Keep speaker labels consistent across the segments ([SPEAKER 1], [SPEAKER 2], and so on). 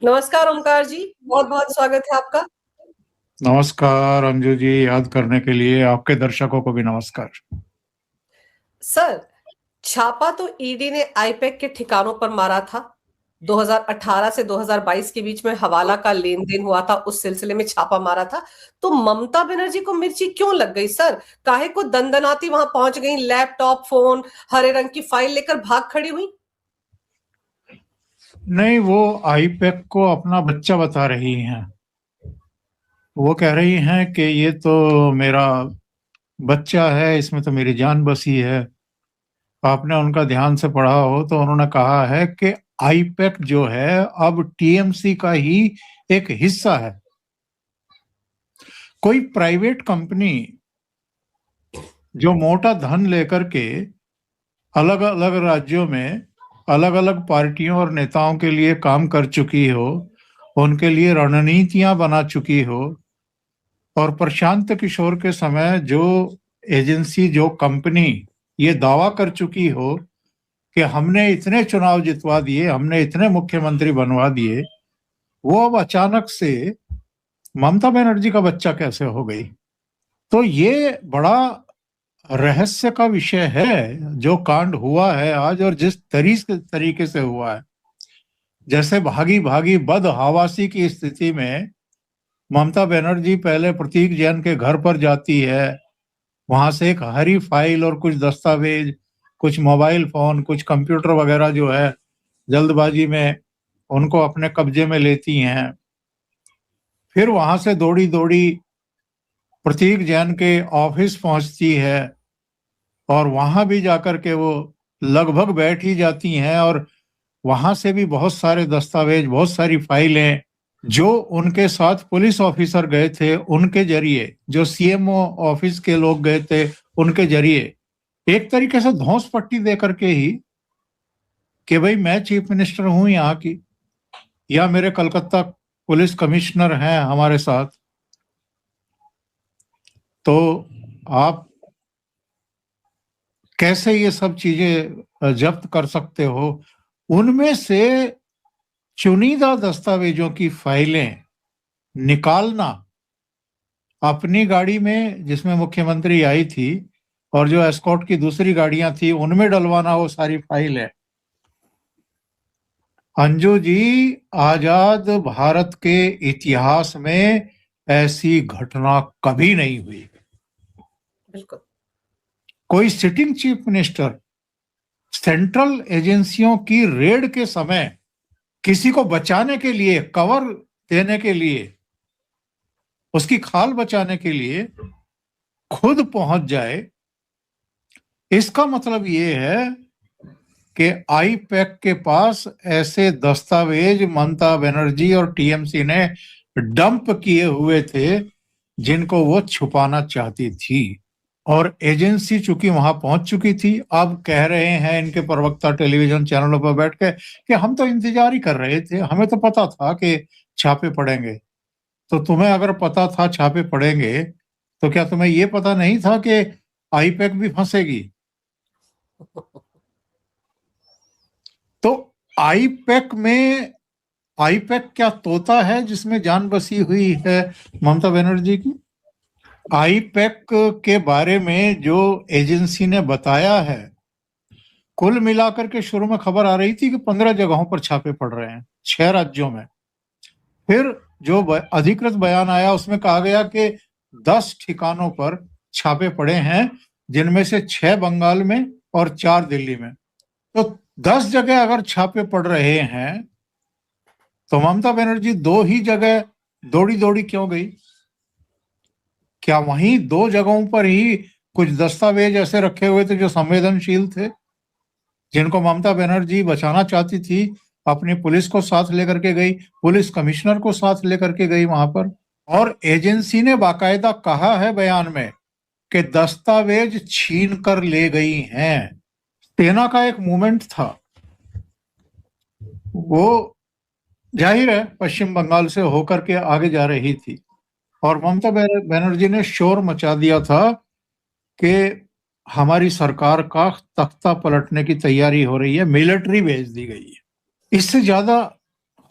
[SPEAKER 1] नमस्कार ओमकार जी, बहुत-बहुत स्वागत है आपका।
[SPEAKER 2] नमस्कार अंजू जी, याद करने के लिए आपके दर्शकों को भी नमस्कार।
[SPEAKER 1] सर, छापा तो ईडी ने आईपैक के ठिकानों पर मारा था। 2018 से 2022 के बीच में हवाला का लेन-देन हुआ था, उस सिलसिले में छापा मारा था। तो ममता बनर्जी को मिर्ची क्यों लग गई सर? काहे को दनदनाती वहां पहुंच गई, लैपटॉप, फोन, हरे रंग की फाइल लेकर भाग खड़ी हुई?
[SPEAKER 2] नहीं, वो आईपैक को अपना बच्चा बता रही हैं। वो कह रही हैं कि ये तो मेरा बच्चा है, इसमें तो मेरी जान बसी है। आपने उनका ध्यान से पढ़ा हो तो उन्होंने कहा है कि आईपैक जो है अब टीएमसी का ही एक हिस्सा है। कोई प्राइवेट कंपनी जो मोटा धन लेकर के अलग अलग राज्यों में अलग अलग पार्टियों और नेताओं के लिए काम कर चुकी हो, उनके लिए रणनीतियां बना चुकी हो, और प्रशांत किशोर के समय जो एजेंसी, जो कंपनी ये दावा कर चुकी हो कि हमने इतने चुनाव जितवा दिए, हमने इतने मुख्यमंत्री बनवा दिए, वो अब अचानक से ममता बनर्जी का बच्चा कैसे हो गई? तो ये बड़ा रहस्य का विषय है जो कांड हुआ है आज, और जिस तरीके से हुआ है। जैसे भागी भागी बद हवासी की स्थिति में ममता बनर्जी पहले प्रतीक जैन के घर पर जाती है, वहां से एक हरी फाइल और कुछ दस्तावेज, कुछ मोबाइल फोन, कुछ कंप्यूटर वगैरह जो है जल्दबाजी में उनको अपने कब्जे में लेती हैं। फिर वहां से दौड़ी दौड़ी प्रतीक जैन के ऑफिस पहुंचती है, और वहां भी जाकर के वो लगभग बैठ ही जाती हैं, और वहां से भी बहुत सारे दस्तावेज, बहुत सारी फाइलें जो उनके साथ पुलिस ऑफिसर गए थे उनके जरिए, जो सीएमओ ऑफिस के लोग गए थे उनके जरिए, एक तरीके से धौंस पट्टी दे करके ही कि भाई मैं चीफ मिनिस्टर हूं यहाँ की, या मेरे कलकत्ता पुलिस कमिश्नर हैं हमारे साथ, तो आप कैसे ये सब चीजें जब्त कर सकते हो। उनमें से चुनिंदा दस्तावेजों की फाइलें निकालना, अपनी गाड़ी में जिसमें मुख्यमंत्री आई थी और जो एस्कॉर्ट की दूसरी गाड़ियां थी उनमें डलवाना, वो सारी फाइल है। अंजू जी, आजाद भारत के इतिहास में ऐसी घटना कभी नहीं हुई।
[SPEAKER 1] बिल्कुल।
[SPEAKER 2] कोई सिटिंग चीफ मिनिस्टर सेंट्रल एजेंसियों की रेड के समय किसी को बचाने के लिए, कवर देने के लिए, उसकी खाल बचाने के लिए खुद पहुंच जाए, इसका मतलब ये है कि आईपैक के पास ऐसे दस्तावेज ममता बनर्जी और टीएमसी ने डंप किए हुए थे जिनको वो छुपाना चाहती थी। और एजेंसी चूंकि वहां पहुंच चुकी थी, अब कह रहे हैं इनके प्रवक्ता टेलीविजन चैनलों पर बैठ के कि हम तो इंतजार ही कर रहे थे, हमें तो पता था कि छापे पड़ेंगे। तो तुम्हें अगर पता था छापे पड़ेंगे, तो क्या तुम्हें ये पता नहीं था कि आईपैक भी फंसेगी? तो आईपैक क्या तोता है जिसमें जान बसी हुई है ममता बनर्जी की? आईपैक के बारे में जो एजेंसी ने बताया है, कुल मिलाकर के शुरू में खबर आ रही थी कि 15 जगहों पर छापे पड़ रहे हैं, 6 राज्यों में। फिर जो अधिकृत बयान आया उसमें कहा गया कि 10 ठिकानों पर छापे पड़े हैं, जिनमें से 6 बंगाल में और 4 दिल्ली में। तो 10 जगह अगर छापे पड़ रहे हैं, तो ममता बनर्जी 2 ही जगह दौड़ी दौड़ी क्यों गई? क्या वहीं 2 जगहों पर ही कुछ दस्तावेज ऐसे रखे हुए थे जो संवेदनशील थे, जिनको ममता बनर्जी बचाना चाहती थी? अपनी पुलिस को साथ लेकर के गई, पुलिस कमिश्नर को साथ लेकर के गई वहां पर, और एजेंसी ने बाकायदा कहा है बयान में कि दस्तावेज छीन कर ले गई हैं। सेना का एक मूवमेंट था, वो जाहिर है पश्चिम बंगाल से होकर के आगे जा रही थी, और ममता बनर्जी ने शोर मचा दिया था कि हमारी सरकार का तख्ता पलटने की तैयारी हो रही है, मिलिट्री भेज दी गई है। इससे ज्यादा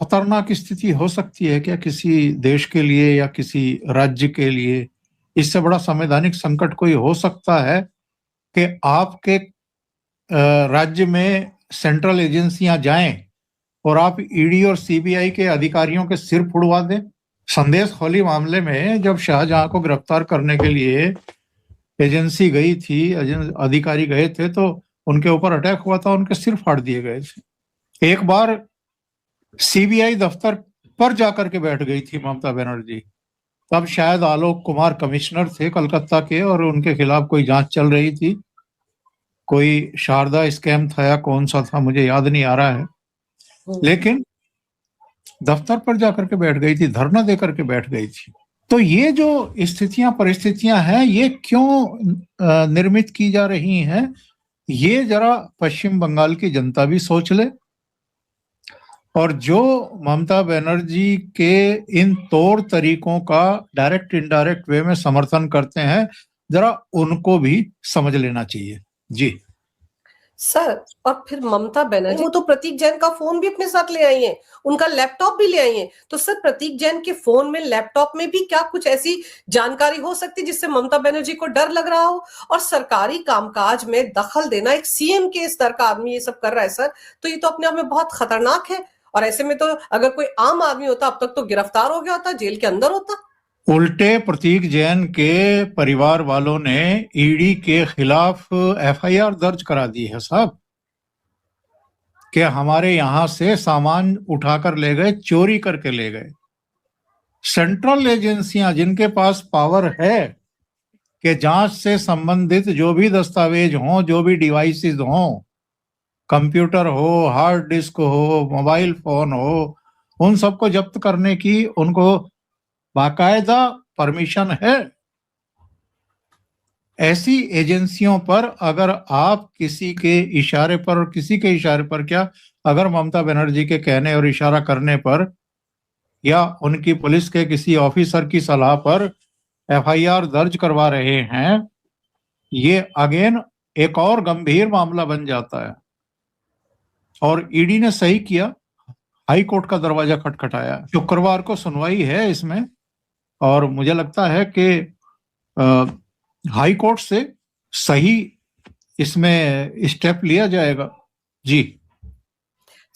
[SPEAKER 2] खतरनाक स्थिति हो सकती है क्या किसी देश के लिए या किसी राज्य के लिए? इससे बड़ा संवैधानिक संकट कोई हो सकता है कि आपके राज्य में सेंट्रल एजेंसियां जाएं और आप ईडी और सीबीआई के अधिकारियों के सिर फुड़वा दें? संदेश खोली मामले में जब शाहजहां को गिरफ्तार करने के लिए एजेंसी गई थी, अधिकारी गए थे, तो उनके ऊपर अटैक हुआ था, उनके सिर फाड़ दिए गए थे। एक बार सीबीआई दफ्तर पर जाकर के बैठ गई थी ममता बनर्जी, तब शायद आलोक कुमार कमिश्नर थे कलकत्ता के और उनके खिलाफ कोई जांच चल रही थी। कोई शारदा स्कैम था या कौन सा था मुझे याद नहीं आ रहा है, लेकिन दफ्तर पर जाकर के बैठ गई थी, धरना देकर के बैठ गई थी। तो ये जो स्थितियां परिस्थितियां हैं ये क्यों निर्मित की जा रही हैं, ये जरा पश्चिम बंगाल की जनता भी सोच ले। और जो ममता बनर्जी के इन तौर तरीकों का डायरेक्ट इनडायरेक्ट वे में समर्थन करते हैं, जरा उनको भी समझ लेना चाहिए। जी
[SPEAKER 1] सर, और फिर ममता बनर्जी वो तो प्रतीक जैन का फोन भी अपने साथ ले आई हैं, उनका लैपटॉप भी ले आई हैं। तो सर, प्रतीक जैन के फोन में, लैपटॉप में भी क्या कुछ ऐसी जानकारी हो सकती जिससे ममता बनर्जी को डर लग रहा हो? और सरकारी कामकाज में दखल देना, एक सीएम के स्तर का आदमी ये सब कर रहा है सर, तो ये तो अपने आप में बहुत खतरनाक है। और ऐसे में तो अगर कोई आम आदमी होता अब तक तो गिरफ्तार हो गया होता, जेल के अंदर होता।
[SPEAKER 2] उल्टे प्रतीक जैन के परिवार वालों ने ईडी के खिलाफ एफआईआर दर्ज करा दी है साहब, कि हमारे यहां से सामान उठाकर ले गए, चोरी करके ले गए। सेंट्रल एजेंसियां जिनके पास पावर है कि जांच से संबंधित जो भी दस्तावेज हों, जो भी डिवाइसेस हों, कंप्यूटर हो, हार्ड डिस्क हो, मोबाइल फोन हो, उन सबको जब्त करने की उनको बाकायदा परमिशन है। ऐसी एजेंसियों पर अगर आप किसी के इशारे पर, और किसी के इशारे पर क्या, अगर ममता बनर्जी के कहने और इशारा करने पर या उनकी पुलिस के किसी ऑफिसर की सलाह पर एफआईआर दर्ज करवा रहे हैं, ये अगेन एक और गंभीर मामला बन जाता है। और ईडी ने सही किया, हाई कोर्ट का दरवाजा खटखटाया। शुक्रवार को सुनवाई है इसमें और मुझे लगता है कि हाई कोर्ट से सही इसमें स्टेप लिया जाएगा। जी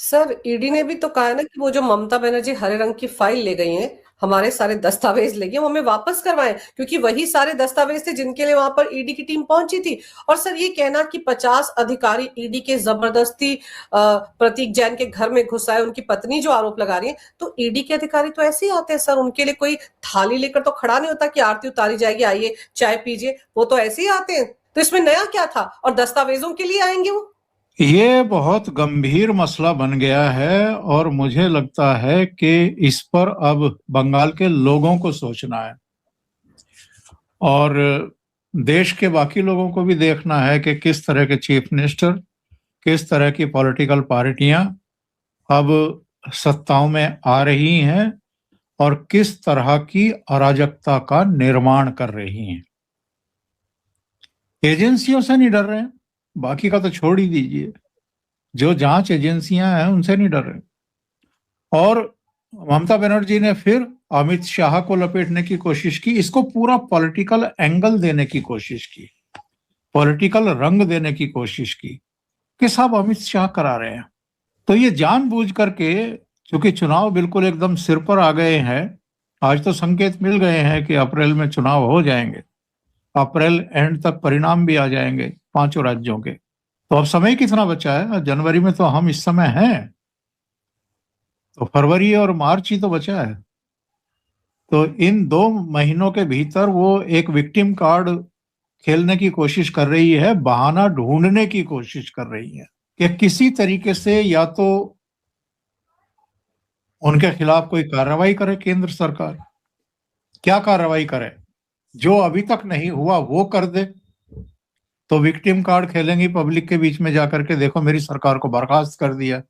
[SPEAKER 1] सर, ईडी ने भी तो कहा है ना कि वो जो ममता बनर्जी हरे रंग की फाइल ले गई हैं, हमारे सारे दस्तावेज ले गए, वो हमें वापस करवाएं, क्योंकि वही सारे दस्तावेज थे जिनके लिए वहां पर ईडी की टीम पहुंची थी। और सर, ये कहना कि 50 अधिकारी ईडी के जबरदस्ती प्रतीक जैन के घर में घुस आए, उनकी पत्नी जो आरोप लगा रही है, तो ईडी के अधिकारी तो ऐसे ही आते हैं सर, उनके लिए कोई थाली लेकर तो खड़ा नहीं होता कि आरती उतारी जाएगी, आइए चाय पीजिए, वो तो ऐसे ही आते हैं। तो इसमें नया क्या था? और दस्तावेजों के लिए आएंगे वो?
[SPEAKER 2] ये बहुत गंभीर मसला बन गया है और मुझे लगता है कि इस पर अब बंगाल के लोगों को सोचना है और देश के बाकी लोगों को भी देखना है कि किस तरह के चीफ मिनिस्टर, किस तरह की पॉलिटिकल पार्टियां अब सत्ताओं में आ रही हैं और किस तरह की अराजकता का निर्माण कर रही हैं। एजेंसियों से नहीं डर रहे हैं, बाकी का तो छोड़ ही दीजिए, जो जांच एजेंसियां हैं उनसे नहीं डर रहे। और ममता बनर्जी ने फिर अमित शाह को लपेटने की कोशिश की, इसको पूरा पॉलिटिकल एंगल देने की कोशिश की, पॉलिटिकल रंग देने की कोशिश की कि साहब अमित शाह करा रहे हैं। तो ये जानबूझ करके, क्योंकि चुनाव बिल्कुल एकदम सिर पर आ गए हैं, आज तो संकेत मिल गए हैं कि अप्रैल में चुनाव हो जाएंगे, अप्रैल एंड तक परिणाम भी आ जाएंगे 5 राज्यों के। तो अब समय कितना बचा है? जनवरी में तो हम इस समय हैं, तो फरवरी और मार्च ही तो बचा है। तो इन 2 महीनों के भीतर वो एक विक्टिम कार्ड खेलने की कोशिश कर रही है, बहाना ढूंढने की कोशिश कर रही है कि किसी तरीके से या तो उनके खिलाफ कोई कार्रवाई करे केंद्र सरकार। क्या कार्रवाई करे? जो अभी तक नहीं हुआ वो कर दे, तो विक्टिम कार्ड खेलेंगी पब्लिक के बीच में जाकर के, देखो मेरी सरकार को बर्खास्त कर दिया।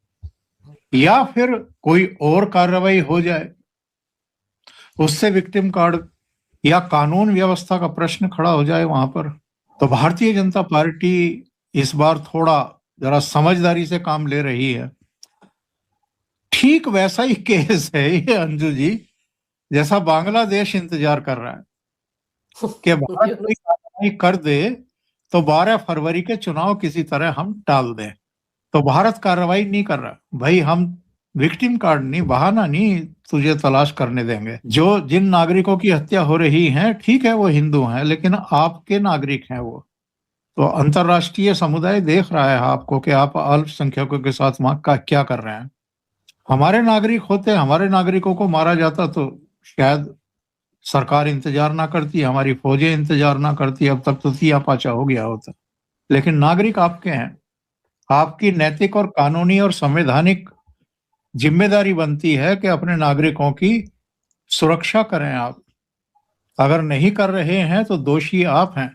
[SPEAKER 2] या फिर कोई और कार्रवाई हो जाए, उससे विक्टिम कार्ड या कानून व्यवस्था का प्रश्न खड़ा हो जाए वहां पर। तो भारतीय जनता पार्टी इस बार थोड़ा जरा समझदारी से काम ले रही है। ठीक वैसा ही केस है ये अंजू जी, जैसा बांग्लादेश इंतजार कर रहा है कि भारत कोई कार्रवाई कर दे तो 12 फरवरी के चुनाव किसी तरह हम टाल दें। तो भारत कार्रवाई नहीं कर रहा। भाई हम विक्टिम कार्ड नहीं, बहाना नहीं तुझे तलाश करने देंगे। जो जिन नागरिकों की हत्या हो रही है, ठीक है वो हिंदू हैं, लेकिन आपके नागरिक हैं वो। तो अंतरराष्ट्रीय समुदाय देख रहा है आपको कि आप अल्पसंख्यकों के साथ वहां का क्या कर रहे हैं। हमारे नागरिक होते, हमारे नागरिकों को मारा जाता तो शायद सरकार इंतजार ना करती, हमारी फौजें इंतजार ना करती, अब तक तो तिया पाचा हो गया होता। लेकिन नागरिक आपके हैं, आपकी नैतिक और कानूनी और संवैधानिक जिम्मेदारी बनती है कि अपने नागरिकों की सुरक्षा करें आप। अगर नहीं कर रहे हैं तो दोषी आप हैं।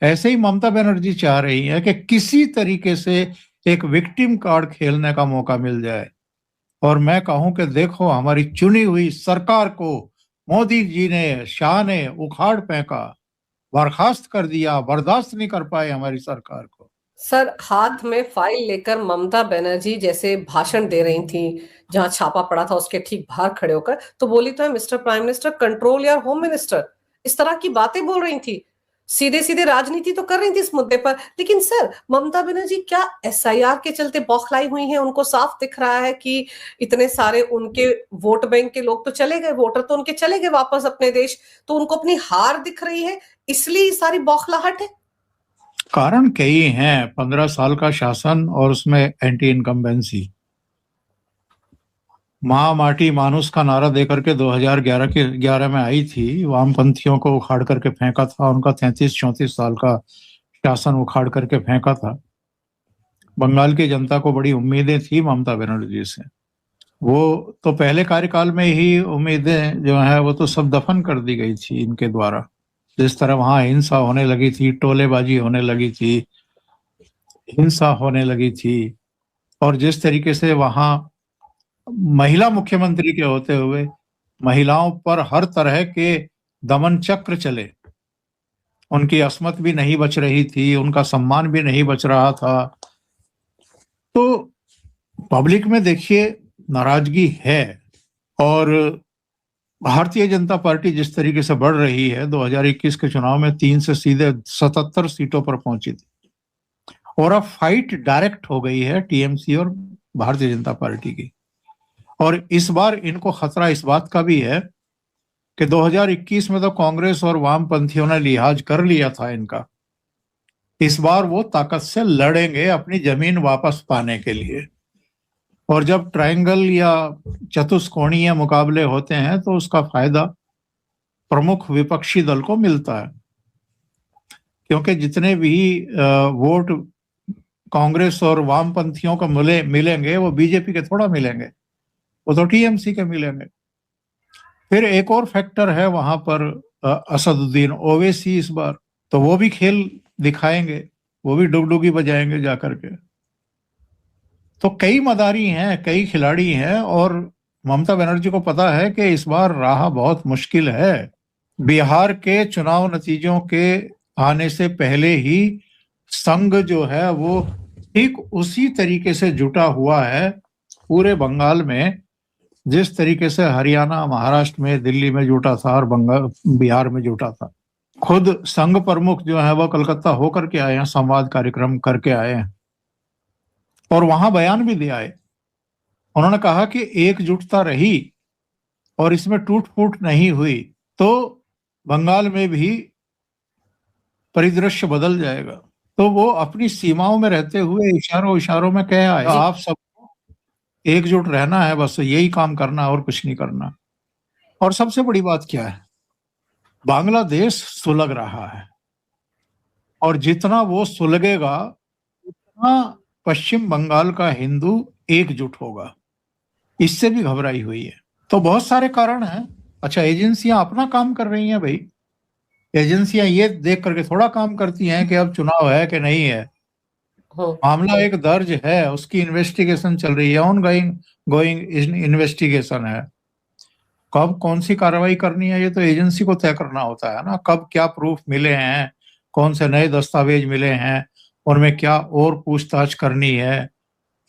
[SPEAKER 2] ऐसे ही ममता बनर्जी चाह रही है कि किसी तरीके से एक विक्टिम कार्ड खेलने का मौका मिल जाए। और मैं कहूं कि देखो हमारी चुनी हुई सरकार को मोदी जी ने, शाह ने उखाड़ फेंका, बर्खास्त कर दिया, बर्दाश्त नहीं कर पाए हमारी सरकार को।
[SPEAKER 1] सर, हाथ में फाइल लेकर ममता बनर्जी जैसे भाषण दे रही थी, जहां छापा पड़ा था उसके ठीक बाहर खड़े होकर, तो बोली तो है, mister prime minister control your home minister, इस तरह की बातें बोल रही थी। सीधे सीधे राजनीति तो कर रही थी इस मुद्दे पर। लेकिन सर, ममता बनर्जी क्या एसआईआर के चलते बौखलाई हुई हैं? उनको साफ दिख रहा है कि इतने सारे उनके वोट बैंक के लोग तो चले गए, वोटर तो उनके चले गए वापस अपने देश, तो उनको अपनी हार दिख रही है, इसलिए सारी बौखलाहट है।
[SPEAKER 2] कारण कई हैं। 15 साल का शासन और उसमें एंटी इनकम्बेंसी। माँ माटी मानुस का नारा देकर के 2011 में आई थी, वामपंथियों को उखाड़ करके फेंका था, उनका 33-34 साल का शासन उखाड़ करके फेंका था। बंगाल की जनता को बड़ी उम्मीदें थी ममता बनर्जी से। वो तो पहले कार्यकाल में ही उम्मीदें जो है वो तो सब दफन कर दी गई थी इनके द्वारा। जिस तरह वहां हिंसा होने लगी थी, टोलेबाजी होने लगी थी, हिंसा होने लगी थी, और जिस तरीके से वहां महिला मुख्यमंत्री के होते हुए महिलाओं पर हर तरह के दमन चक्र चले, उनकी अस्मत भी नहीं बच रही थी, उनका सम्मान भी नहीं बच रहा था। तो पब्लिक में देखिए नाराजगी है। और भारतीय जनता पार्टी जिस तरीके से बढ़ रही है, 2021 के चुनाव में 3 से सीधे 77 सीटों पर पहुंची थी, और अब फाइट डायरेक्ट हो गई है टीएमसी और भारतीय जनता पार्टी की। और इस बार इनको खतरा इस बात का भी है कि 2021 में तो कांग्रेस और वामपंथियों ने लिहाज कर लिया था इनका। इस बार वो ताकत से लड़ेंगे अपनी जमीन वापस पाने के लिए। और जब ट्रायंगल या चतुष्कोणीय मुकाबले होते हैं तो उसका फायदा प्रमुख विपक्षी दल को मिलता है, क्योंकि जितने भी वोट कांग्रेस और वामपंथियों को मिलेंगे वो बीजेपी के थोड़ा मिलेंगे, वो तो टीएमसी के मिलेंगे। फिर एक और फैक्टर है वहां पर, असदुद्दीन ओवैसी इस बार तो वो भी खेल दिखाएंगे, वो भी डुगडुगी बजाएंगे जाकर के। तो कई मदारी हैं, कई खिलाड़ी हैं, और ममता बनर्जी को पता है कि इस बार राह बहुत मुश्किल है। बिहार के चुनाव नतीजों के आने से पहले ही संघ जो है वो ठीक उसी तरीके से जुटा हुआ है पूरे बंगाल में, जिस तरीके से हरियाणा, महाराष्ट्र में, दिल्ली में जुटा था और बंगाल बिहार में जुटा था। खुद संघ प्रमुख जो है वो कलकत्ता होकर के आए हैं, संवाद कार्यक्रम करके आए हैं, और वहां बयान भी दिया है। उन्होंने कहा कि एकजुटता रही और इसमें टूट फूट नहीं हुई तो बंगाल में भी परिदृश्य बदल जाएगा। तो वो अपनी सीमाओं में रहते हुए इशारों में कह आए, आप सबको एकजुट रहना है, बस यही काम करना है और कुछ नहीं करना। और सबसे बड़ी बात क्या है, बांग्लादेश सुलग रहा है, और जितना वो सुलगेगा उतना पश्चिम बंगाल का हिंदू एकजुट होगा। इससे भी घबराई हुई है। तो बहुत सारे कारण हैं। अच्छा, एजेंसियां अपना काम कर रही हैं भाई। एजेंसियां ये देख करके थोड़ा काम करती हैं कि अब चुनाव है कि नहीं है। मामला एक दर्ज है, उसकी इन्वेस्टिगेशन चल रही है, ऑन गोइंग इन्वेस्टिगेशन है। कब कौन सी कार्रवाई करनी है ये तो एजेंसी को तय करना होता है ना। कब क्या प्रूफ मिले हैं, कौन से नए दस्तावेज मिले हैं, उनमें क्या और पूछताछ करनी है,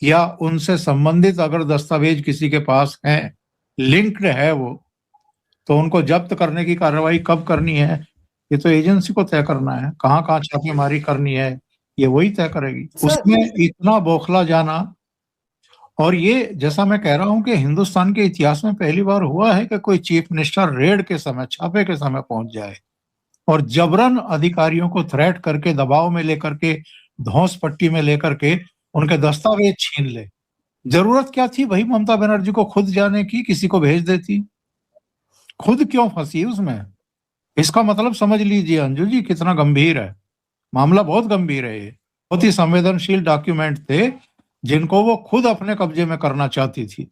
[SPEAKER 2] या उनसे संबंधित अगर दस्तावेज किसी के पास हैं, लिंक्ड है वो, तो उनको जब्त करने की कार्रवाई कब करनी है ये तो एजेंसी को तय करना है। कहाँ कहाँ छापेमारी करनी है ये वही तय करेगी।
[SPEAKER 1] सर
[SPEAKER 2] उसमें इतना बौखला जाना, और ये जैसा मैं कह रहा हूं कि हिंदुस्तान के इतिहास में पहली बार हुआ है कि कोई चीफ मिनिस्टर रेड के समय, छापे के समय पहुंच जाए और जबरन अधिकारियों को थ्रेट करके, दबाव में लेकर के, धौंस पट्टी में लेकर के उनके दस्तावेज छीन ले। जरूरत क्या थी भाई ममता बनर्जी को खुद जाने की, किसी को भेज देती। खुद क्यों फंसी उसमें? इसका मतलब समझ लीजिए अंजू जी कितना गंभीर है मामला। बहुत गंभीर है ये, बहुत ही संवेदनशील डॉक्यूमेंट थे जिनको वो खुद अपने कब्जे में करना चाहती थी,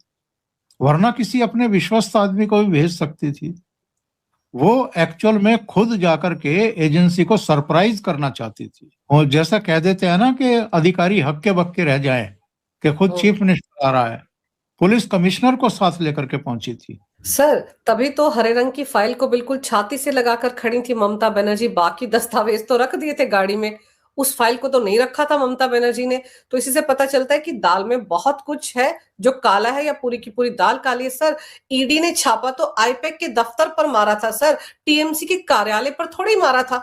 [SPEAKER 2] वरना किसी अपने विश्वस्त आदमी को भी भेज सकती थी। वो एक्चुअल में खुद जाकर के एजेंसी को सरप्राइज करना चाहती थी, और जैसा कह देते हैं ना कि अधिकारी हक्के बक्के रह जाएं कि खुद चीफ मिनिस्टर आ रहा है, पुलिस कमिश्नर को साथ लेकर के पहुंची थी।
[SPEAKER 1] सर तभी तो हरे रंग की फाइल को बिल्कुल छाती से लगाकर खड़ी थी ममता बनर्जी। बाकी दस्तावेज तो रख दिए थे गाड़ी में, उस फाइल को तो नहीं रखा था ममता बनर्जी ने। तो इसी से पता चलता है कि दाल में बहुत कुछ है जो काला है, या पूरी की पूरी दाल काली है। सर ईडी ने छापा तो आईपैक के दफ्तर पर मारा था सर, टीएमसी के कार्यालय पर थोड़ी मारा था।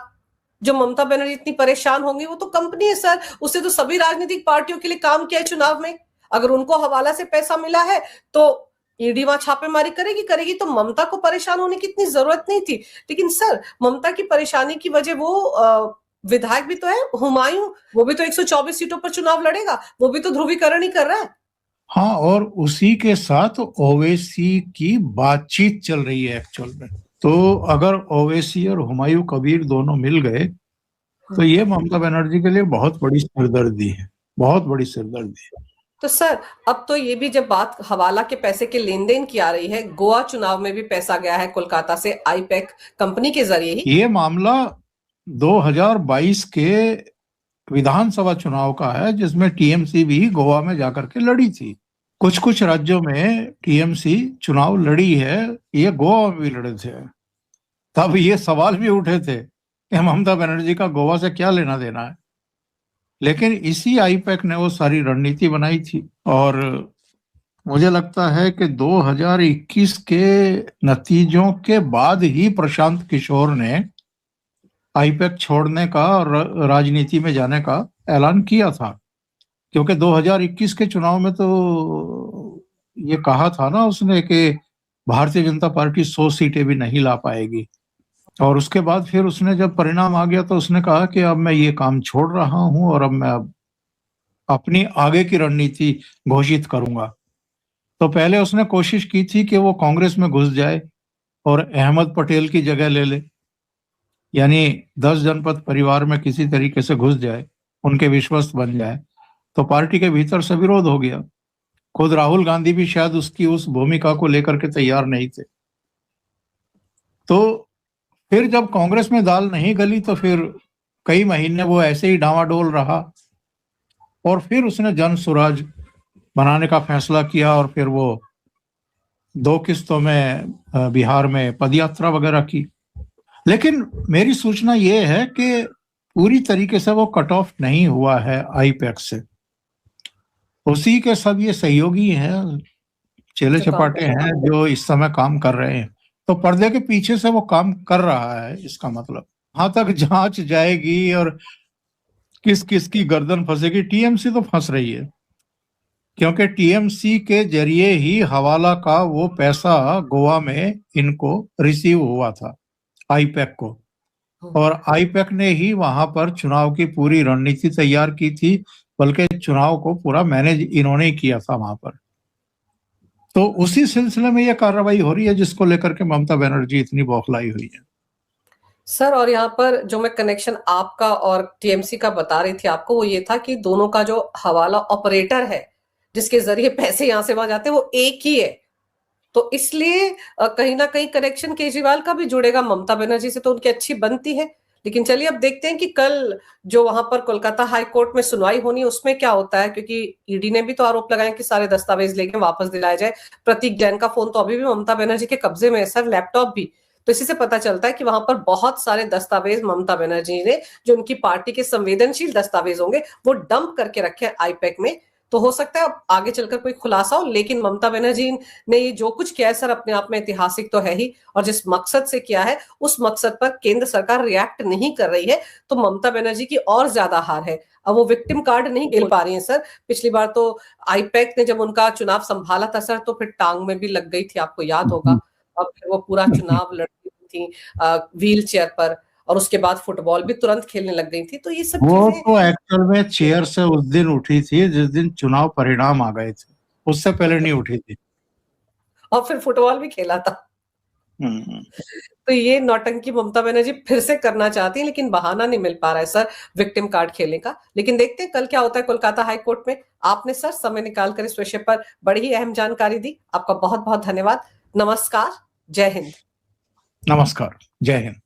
[SPEAKER 1] जो ममता बनर्जी इतनी परेशान होंगी, वो तो कंपनी है सर, उससे तो सभी राजनीतिक पार्टियों के लिए काम किया है चुनाव में। अगर उनको हवाला से पैसा मिला है तो ईडी वहां छापेमारी करेगी, तो ममता को परेशान होने की इतनी जरूरत नहीं थी। लेकिन सर ममता की परेशानी की वजह वो विधायक भी तो है, हुमायूं, वो भी तो 124 सीटों पर चुनाव लड़ेगा, वो भी तो ध्रुवीकरण ही कर रहा है।
[SPEAKER 2] हाँ, और उसी के साथ ओवैसी की बातचीत चल रही है एक्चुअल में। तो अगर ओवैसी और हुमायूं कबीर दोनों मिल गए तो ये ममता बनर्जी के लिए बहुत बड़ी सिरदर्दी है, बहुत बड़ी सिरदर्दी है।
[SPEAKER 1] तो सर अब तो ये भी जब बात हवाला के पैसे के लेन देन की आ रही है, गोवा चुनाव में भी पैसा गया है कोलकाता से आईपैक कंपनी के जरिए ही।
[SPEAKER 2] ये मामला 2022 के विधानसभा चुनाव का है जिसमें टीएमसी भी गोवा में जाकर के लड़ी थी। कुछ कुछ राज्यों में टीएमसी चुनाव लड़ी है, ये गोवा में भी लड़े थे। तब ये सवाल भी उठे थे कि ममता बनर्जी का गोवा से क्या लेना देना है, लेकिन इसी आईपैक ने वो सारी रणनीति बनाई थी। और मुझे लगता है कि 2021 के नतीजों के बाद ही प्रशांत किशोर ने आईपैक छोड़ने का और राजनीति में जाने का ऐलान किया था, क्योंकि 2021 के चुनाव में तो ये कहा था ना उसने कि भारतीय जनता पार्टी 100 सीटें भी नहीं ला पाएगी। और उसके बाद फिर उसने जब परिणाम आ गया तो उसने कहा कि अब मैं ये काम छोड़ रहा हूं और अब मैं अपनी आगे की रणनीति घोषित करूंगा। तो पहले उसने कोशिश की थी कि वो कांग्रेस में घुस जाए और अहमद पटेल की जगह ले ले, यानी 10 जनपद परिवार में किसी तरीके से घुस जाए, उनके विश्वस्त बन जाए। तो पार्टी के भीतर से विरोध हो गया। खुद राहुल गांधी भी शायद उसकी उस भूमिका को लेकर के तैयार नहीं थे। तो फिर जब कांग्रेस में दाल नहीं गली तो फिर कई महीने वो ऐसे ही डावाडोल रहा, और फिर उसने जन स्वराज बनाने का फैसला किया और फिर वो 2 किस्तों में बिहार में पदयात्रा वगैरह की। लेकिन मेरी सूचना ये है कि पूरी तरीके से वो कट ऑफ नहीं हुआ है आईपैक से। उसी के सब ये सहयोगी हैं, चेले चपाटे हैं जो इस समय काम कर रहे हैं। तो पर्दे के पीछे से वो काम कर रहा है, इसका मतलब वहां तक जांच जाएगी और किस किस की गर्दन फंसेगी। टीएमसी तो फंस रही है, क्योंकि टीएमसी के जरिए ही हवाला का वो पैसा गोवा में इनको रिसीव हुआ था आईपैक को, और आईपैक ने ही वहां पर चुनाव की पूरी रणनीति तैयार की थी, बल्कि चुनाव को पूरा मैनेज इन्होंने ही किया था वहां पर। तो उसी सिलसिले में ये कार्रवाई हो रही है जिसको लेकर के ममता बनर्जी इतनी बौखलाई हुई है।
[SPEAKER 1] सर और यहाँ पर जो मैं कनेक्शन आपका और टीएमसी का बता रही थी आपको, वो ये था कि दोनों का जो हवाला ऑपरेटर है जिसके जरिए पैसे यहाँ से वहां जाते हैं वो एक ही है। तो इसलिए कहीं ना कहीं कनेक्शन केजरीवाल का भी जुड़ेगा ममता बनर्जी से, तो उनकी अच्छी बनती है। लेकिन चलिए अब देखते हैं कि कल जो वहां पर कोलकाता हाई कोर्ट में सुनवाई होनी है उसमें क्या होता है, क्योंकि ईडी ने भी तो आरोप लगाया कि सारे दस्तावेज लेके वापस दिलाया जाए। प्रतीक जैन का फोन तो अभी भी ममता बनर्जी के कब्जे में है सर, लैपटॉप भी। तो इसी से पता चलता है कि वहां पर बहुत सारे दस्तावेज ममता बनर्जी ने, जो उनकी पार्टी के संवेदनशील दस्तावेज होंगे, वो डंप करके रखे आईपैक में। तो हो सकता है अब आगे चलकर कोई खुलासा हो, लेकिन ममता बनर्जी ने ये जो कुछ किया है सर अपने आप में ऐतिहासिक तो है ही, और जिस मकसद से किया है उस मकसद पर केंद्र सरकार रिएक्ट नहीं कर रही है, तो ममता बनर्जी की और ज्यादा हार है। अब वो विक्टिम कार्ड नहीं खेल पा रही है सर। पिछली बार तो आईपैक ने जब उनका चुनाव संभाला था सर, तो फिर टांग में भी लग गई थी, आपको याद होगा। और फिर वो पूरा चुनाव लड़ती थी व्हील चेयर पर, और उसके बाद फुटबॉल भी तुरंत खेलने लग गई थी। तो ये सब
[SPEAKER 2] वो
[SPEAKER 1] चीजें,
[SPEAKER 2] तो एक्चुअल में चेयर से उस दिन उठी थी जिस दिन चुनाव परिणाम आ गए थे, उससे पहले नहीं उठी थी।
[SPEAKER 1] और फिर फुटबॉल भी खेला था। तो ये नौटंकी ममता बनर्जी फिर से करना चाहती है, लेकिन बहाना नहीं मिल पा रहा है सर विक्टिम कार्ड खेलने का। लेकिन देखते हैं कल क्या होता है कोलकाता हाई कोर्ट में। आपने सर समय निकालकर इस विषय पर बड़ी ही अहम जानकारी दी, आपका बहुत बहुत धन्यवाद। नमस्कार, जय हिंद।
[SPEAKER 2] नमस्कार, जय हिंद।